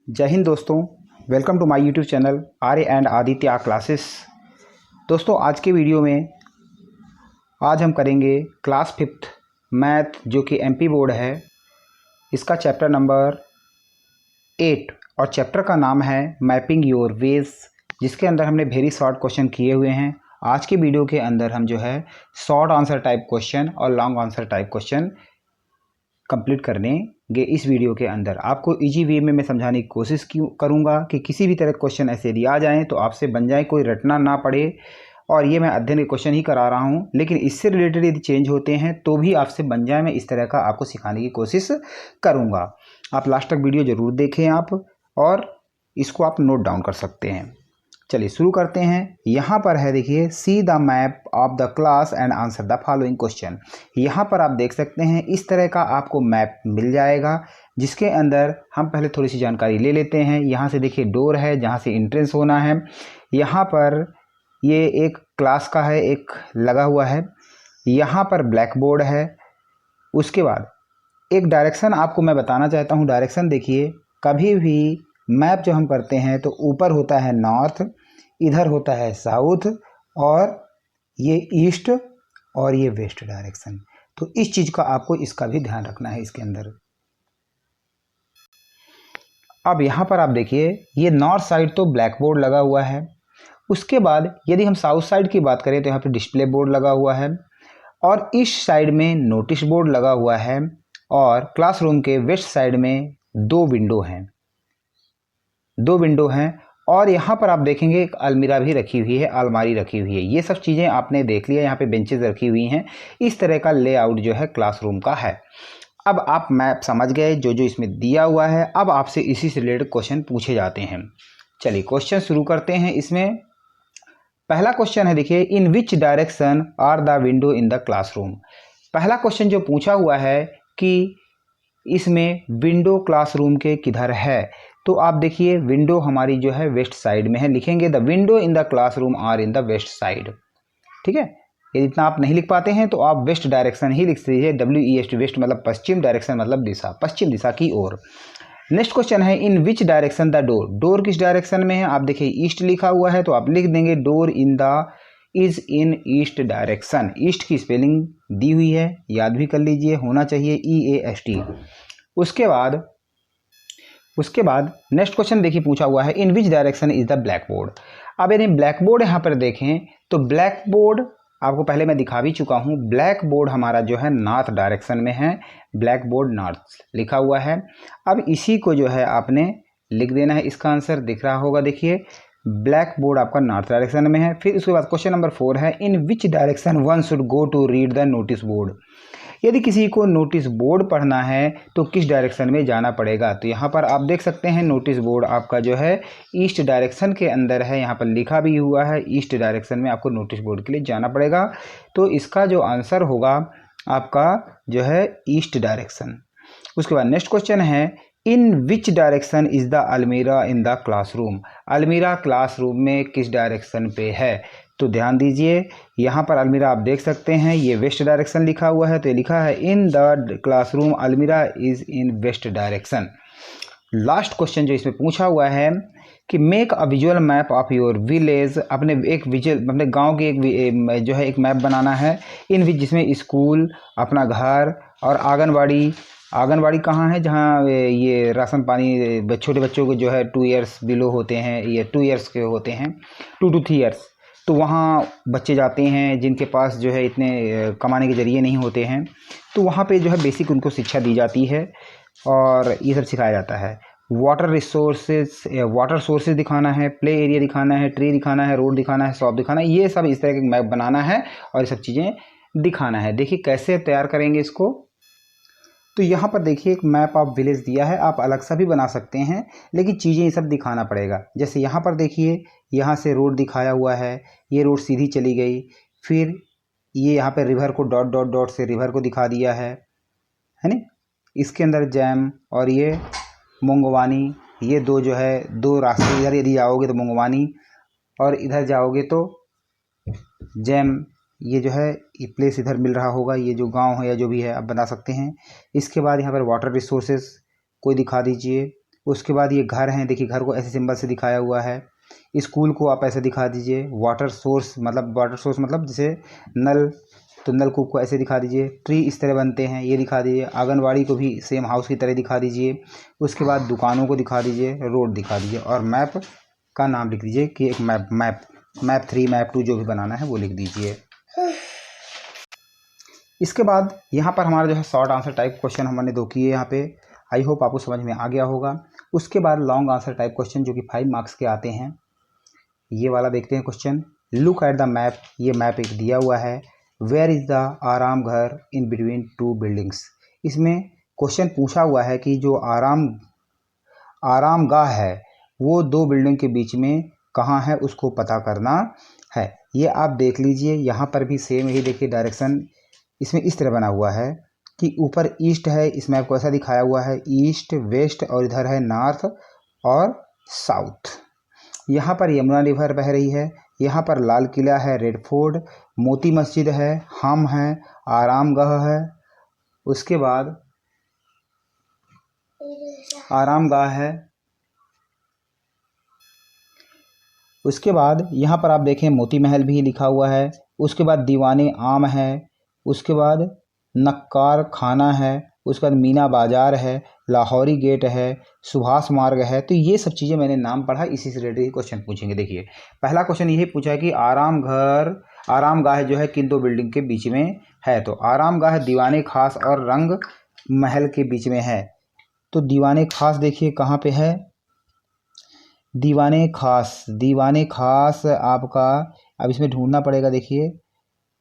जय हिंद दोस्तों, welcome to my YouTube channel Arya and Aditya classes. दोस्तों आज के वीडियो में आज हम करेंगे क्लास 5th मैथ जो कि एमपी बोर्ड है, इसका चैप्टर नंबर 8 और चैप्टर का नाम है मैपिंग योर वेज, जिसके अंदर हमने वेरी शॉर्ट क्वेश्चन किए हुए हैं। आज के वीडियो के अंदर हम जो है शॉर्ट आंसर टाइप क्वेश्चन और long answer type question complete करेंगे। इस वीडियो के अंदर आपको इजी वे में मैं समझाने की कोशिश करूंगा कि किसी भी तरह के क्वेश्चन ऐसे यदि आ जाएँ तो आपसे बन जाए, कोई रटना ना पड़े। और ये मैं अध्ययन के क्वेश्चन ही करा रहा हूँ, लेकिन इससे रिलेटेड यदि चेंज होते हैं तो भी आपसे बन जाए, मैं इस तरह का आपको सिखाने की कोशिश करूँगा। आप लास्ट तक वीडियो ज़रूर देखें आप, और इसको आप नोट डाउन कर सकते हैं। चलिए शुरू करते हैं। यहाँ पर है, देखिए, see the map of the class and answer the following question. यहाँ पर आप देख सकते हैं इस तरह का आपको मैप मिल जाएगा, जिसके अंदर हम पहले थोड़ी सी जानकारी ले लेते हैं। यहाँ से देखिए डोर है जहाँ से एंट्रेंस होना है। यहाँ पर ये एक क्लास का है, एक लगा हुआ है। यहाँ पर ब्लैक बोर्ड है। उसके बाद एक डायरेक्शन आपको मैं बताना चाहता हूँ। डायरेक्शन देखिए, कभी भी मैप जो हम करते हैं तो ऊपर होता है नॉर्थ, इधर होता है साउथ, और ये ईस्ट और ये वेस्ट डायरेक्शन। तो इस चीज़ का आपको इसका भी ध्यान रखना है इसके अंदर। अब यहाँ पर आप देखिए, ये नॉर्थ साइड तो ब्लैक बोर्ड लगा हुआ है। उसके बाद यदि हम साउथ साइड की बात करें तो यहाँ पे डिस्प्ले बोर्ड लगा हुआ है, और इस साइड में नोटिस बोर्ड लगा हुआ है, और क्लासरूम के वेस्ट साइड में दो विंडो हैं। और यहाँ पर आप देखेंगे एक अलमीरा भी रखी हुई है, अलमारी रखी हुई है। ये सब चीज़ें आपने देख लिया। यहाँ पे बेंचेस रखी हुई हैं। इस तरह का लेआउट जो है क्लासरूम का है। अब आप मैप समझ गए जो जो इसमें दिया हुआ है। अब आपसे इसी से रिलेटेड क्वेश्चन पूछे जाते हैं। चलिए क्वेश्चन शुरू करते हैं। इसमें पहला क्वेश्चन है, देखिए, in which direction are the window in the classroom. पहला क्वेश्चन जो पूछा हुआ है कि इसमें विंडो क्लासरूम के किधर है, तो आप देखिए विंडो हमारी जो है वेस्ट साइड में है। लिखेंगे the window in the classroom are in the west side. ठीक है, यदि इतना आप नहीं लिख पाते हैं तो आप वेस्ट डायरेक्शन ही लिख दीजिए। WEST, वेस्ट मतलब पश्चिम, डायरेक्शन मतलब दिशा, पश्चिम दिशा की ओर। नेक्स्ट क्वेश्चन है, in which direction the door. Door किस डायरेक्शन में है? आप देखिए ईस्ट लिखा हुआ है, तो आप लिख देंगे door is in east direction. East की स्पेलिंग दी हुई है, याद भी कर लीजिए, होना चाहिए EAST। उसके बाद नेक्स्ट क्वेश्चन देखिए पूछा हुआ है, in which direction is the black board. अब यदि ब्लैक बोर्ड यहाँ पर देखें तो ब्लैक बोर्ड आपको पहले मैं दिखा भी चुका हूँ। ब्लैक बोर्ड हमारा जो है नॉर्थ डायरेक्शन में है। ब्लैक बोर्ड नॉर्थ लिखा हुआ है। अब इसी को जो है आपने लिख देना है। इसका आंसर दिख रहा होगा, देखिए ब्लैक बोर्ड आपका नॉर्थ डायरेक्शन में है। फिर उसके बाद क्वेश्चन नंबर 4 है, in which direction one should go to read the notice board. यदि किसी को नोटिस बोर्ड पढ़ना है तो किस डायरेक्शन में जाना पड़ेगा। तो यहाँ पर आप देख सकते हैं नोटिस बोर्ड आपका जो है ईस्ट डायरेक्शन के अंदर है। यहाँ पर लिखा भी हुआ है ईस्ट डायरेक्शन में आपको नोटिस बोर्ड के लिए जाना पड़ेगा। तो इसका जो आंसर होगा आपका जो है ईस्ट डायरेक्शन। उसके बाद नेक्स्ट क्वेश्चन है, in which direction is the अलमीरा इन द क्लासरूम। अलमीरा क्लासरूम में किस डायरेक्शन पे है? तो ध्यान दीजिए, यहाँ पर अलमीरा आप देख सकते हैं, ये वेस्ट डायरेक्शन लिखा हुआ है, तो ये लिखा है इन द क्लासरूम अलमीरा is in west direction. Last question जो इसमें पूछा हुआ है कि make a visual map of your village. अपने गांव की एक जो है एक मैप बनाना है, इन विच, जिसमें स्कूल, अपना घर और आंगनबाड़ी कहाँ है, जहाँ ये राशन पानी छोटे बच्चों को जो है 2 ईयर्स बिलो होते हैं, ये 2 ईयर्स के होते हैं, 2 to 3 ईयर्स, तो वहाँ बच्चे जाते हैं जिनके पास जो है इतने कमाने के ज़रिए नहीं होते हैं। तो वहाँ पे जो है बेसिक उनको शिक्षा दी जाती है और ये सब सिखाया जाता है। वाटर सोर्सेज दिखाना है, प्ले एरिया दिखाना है, ट्री दिखाना है, रोड दिखाना है, शॉप दिखाना है, ये सब इस तरह के मैप बनाना है और ये सब चीज़ें दिखाना है। देखिए कैसे तैयार करेंगे इसको। तो यहाँ पर देखिए एक मैप ऑफ विलेज दिया है, आप अलग सा भी बना सकते हैं, लेकिन चीज़ें ये सब दिखाना पड़ेगा। जैसे यहाँ पर देखिए, यहाँ से रोड दिखाया हुआ है, ये रोड सीधी चली गई, फिर ये यहाँ पे river co dot dot dot से रिवर को दिखा दिया है ना। इसके अंदर जैम और ये मोंगवानी, ये दो जो है दो रास्ते, इधर यदि जाओगे तो मोंगवानी और इधर जाओगे तो जैम, ये जो है ये प्लेस इधर मिल रहा होगा, ये जो गांव है या जो भी है आप बना सकते हैं। इसके बाद यहाँ पर वाटर रिसोर्सेज कोई दिखा दीजिए, उसके बाद ये घर हैं, देखिए घर को ऐसे सिंबल से दिखाया हुआ है। स्कूल को आप ऐसे दिखा दीजिए। वाटर सोर्स मतलब जैसे नल, तो नलकूप को ऐसे दिखा दीजिए। ट्री इस तरह बनते हैं, ये दिखा दीजिए। आंगनवाड़ी को भी सेम हाउस की तरह दिखा दीजिए। उसके बाद दुकानों को दिखा दीजिए, रोड दिखा दीजिए और मैप का नाम लिख दीजिए कि एक मैप 3 मैप 2 जो भी बनाना है वो लिख दीजिए। इसके बाद यहाँ पर हमारा जो है शॉर्ट आंसर टाइप क्वेश्चन हमने 2 किए यहाँ पे। आई होप आपको समझ में आ गया होगा। उसके बाद लॉन्ग आंसर टाइप क्वेश्चन जो कि 5 मार्क्स के आते हैं। ये वाला देखते हैं question. Look at the map, ये मैप एक दिया हुआ है। वेयर इज़ द आराम घर इन बिटवीन 2 बिल्डिंग्स। इसमें क्वेश्चन पूछा हुआ है कि जो आरामगाह है वो 2 बिल्डिंग के बीच में कहाँ है, उसको पता करना है। ये आप देख लीजिए, यहाँ पर भी सेम यही देखिए डायरेक्शन इसमें इस तरह बना हुआ है कि ऊपर ईस्ट है, इस मैप को ऐसा दिखाया हुआ है, ईस्ट वेस्ट, और इधर है नॉर्थ और साउथ। यहाँ पर यमुना रिवर बह रही है। यहाँ पर लाल किला है, रेड फोर्ट, मोती मस्जिद है, हम है, आरामगाह है। उसके बाद आरामगाह है। उसके बाद यहाँ पर आप देखें मोती महल भी लिखा हुआ है। उसके बाद दीवाने आम है। उसके बाद नक्कार खाना है। उसके बाद मीना बाजार है, लाहौरी गेट है, सुभाष मार्ग है। तो ये सब चीज़ें मैंने नाम पढ़ा, इसी से रिलेटेड क्वेश्चन पूछेंगे। देखिए पहला क्वेश्चन यही पूछा है कि आरामगाह जो है किन 2 बिल्डिंग के बीच में है। तो आरामगाह दीवाने खास और रंग महल के बीच में है। तो दीवाने खास देखिए कहाँ पे है। दीवाने खास आपका, अब इसमें ढूंढना पड़ेगा। देखिए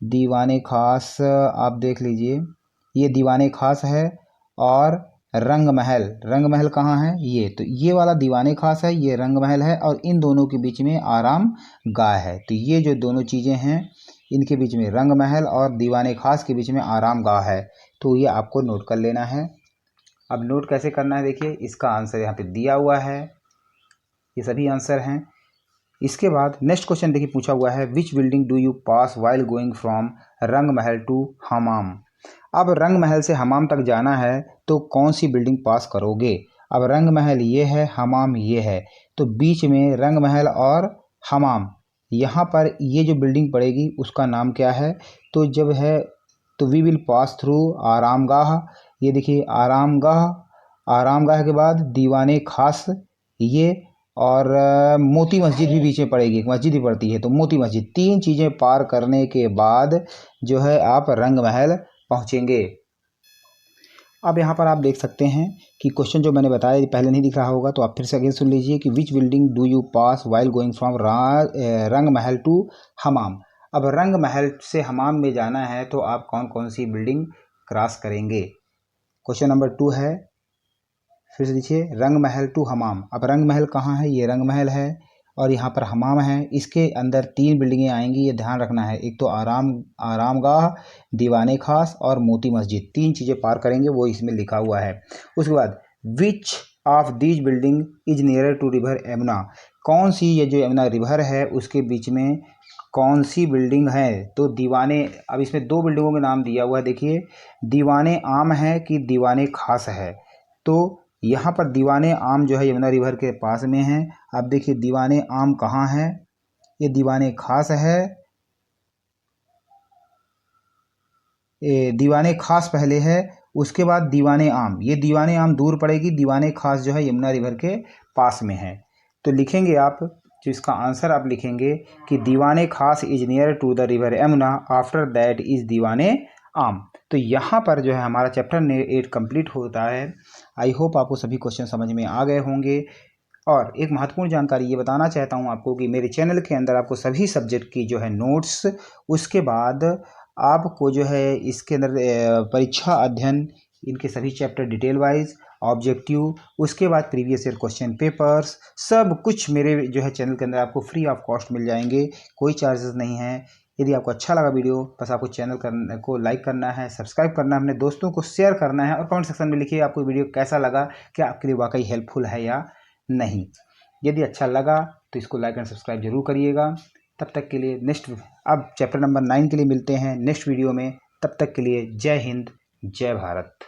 दीवाने खास आप देख लीजिए, ये दीवाने खास है। और रंग महल कहाँ है, ये तो ये वाला दीवाने खास है, ये रंग महल है, और इन दोनों के बीच में आराम गाह है। तो ये जो दोनों चीज़ें हैं इनके बीच में रंग महल और दीवाने खास के बीच में आराम गाह है। तो ये आपको नोट कर लेना है। अब नोट कैसे करना है, देखिए इसका आंसर यहाँ पे दिया हुआ है, ये सभी आंसर हैं। इसके बाद नेक्स्ट क्वेश्चन देखिए पूछा हुआ है, which building do you pass while going from Rang Mahal to हमाम। अब रंग महल से हमाम तक जाना है तो कौन सी बिल्डिंग पास करोगे। अब रंग महल ये है, हमाम ये है, तो बीच में रंग महल और हमाम, यहाँ पर ये जो बिल्डिंग पड़ेगी उसका नाम क्या है। तो जब है तो वी विल पास थ्रू आरामगाह। ये देखिए आरामगाह के बाद दीवाने खास ये, और मोती मस्जिद भी बीच में पड़ेगी, एक मस्जिद ही पड़ती है, तो मोती मस्जिद। 3 चीज़ें पार करने के बाद जो है आप रंग महल पहुँचेंगे। अब यहाँ पर आप देख सकते हैं कि क्वेश्चन जो मैंने बताया पहले नहीं दिख रहा होगा, तो आप फिर से अगेन सुन लीजिए कि which building do you pass while going from Rang Mahal to हमाम। अब रंग महल से हमाम में जाना है तो आप कौन कौन सी बिल्डिंग क्रॉस करेंगे। क्वेश्चन नंबर 2 है, फिर से देखिए रंग महल टू हमाम। अब रंग महल कहाँ है, ये रंग महल है, और यहाँ पर हमाम है। इसके अंदर 3 बिल्डिंगें आएंगी, ये ध्यान रखना है। एक तो आरामगाह, दीवाने खास और मोती मस्जिद। 3 चीज़ें पार करेंगे, वो इसमें लिखा हुआ है। उसके बाद which of these building is nearer to river Yamuna. कौन सी ये जो यमुना रिवर है उसके बीच में कौन सी बिल्डिंग है। तो दीवाने, अब इसमें 2 बिल्डिंगों के नाम दिया हुआ है। देखिए दीवाने आम है कि दीवाने खास है। तो यहाँ पर दीवाने आम जो है यमुना रिवर के पास में है। अब देखिए दीवाने आम कहाँ है, ये दीवाने खास है। दीवाने खास पहले है, उसके बाद दीवाने आम। ये दीवाने आम दूर पड़ेगी, दीवाने खास जो है यमुना रिवर के पास में है। तो लिखेंगे आप, जो इसका आंसर आप लिखेंगे कि Diwane Khas is near to the river Yamuna, after that is Diwane Aam. तो यहाँ पर जो है हमारा चैप्टर 8 कंप्लीट होता है। आई होप आपको सभी क्वेश्चन समझ में आ गए होंगे। और एक महत्वपूर्ण जानकारी ये बताना चाहता हूँ आपको कि मेरे चैनल के अंदर आपको सभी सब्जेक्ट की जो है नोट्स, उसके बाद आपको जो है इसके अंदर परीक्षा अध्ययन, इनके सभी चैप्टर डिटेल वाइज, ऑब्जेक्टिव, उसके बाद प्रीवियस ईयर क्वेश्चन पेपर्स, सब कुछ मेरे जो है चैनल के अंदर आपको फ्री ऑफ कॉस्ट मिल जाएंगे, कोई चार्जेस नहीं है। यदि आपको अच्छा लगा वीडियो, बस आपको चैनल को लाइक करना है, सब्सक्राइब करना है, अपने दोस्तों को शेयर करना है, और कमेंट सेक्शन में लिखिए आपको वीडियो कैसा लगा, क्या आपके लिए वाकई हेल्पफुल है या नहीं। यदि अच्छा लगा तो इसको लाइक एंड सब्सक्राइब जरूर करिएगा। तब तक के लिए अब चैप्टर नंबर 9 के लिए मिलते हैं नेक्स्ट वीडियो में। तब तक के लिए जय हिंद, जय भारत।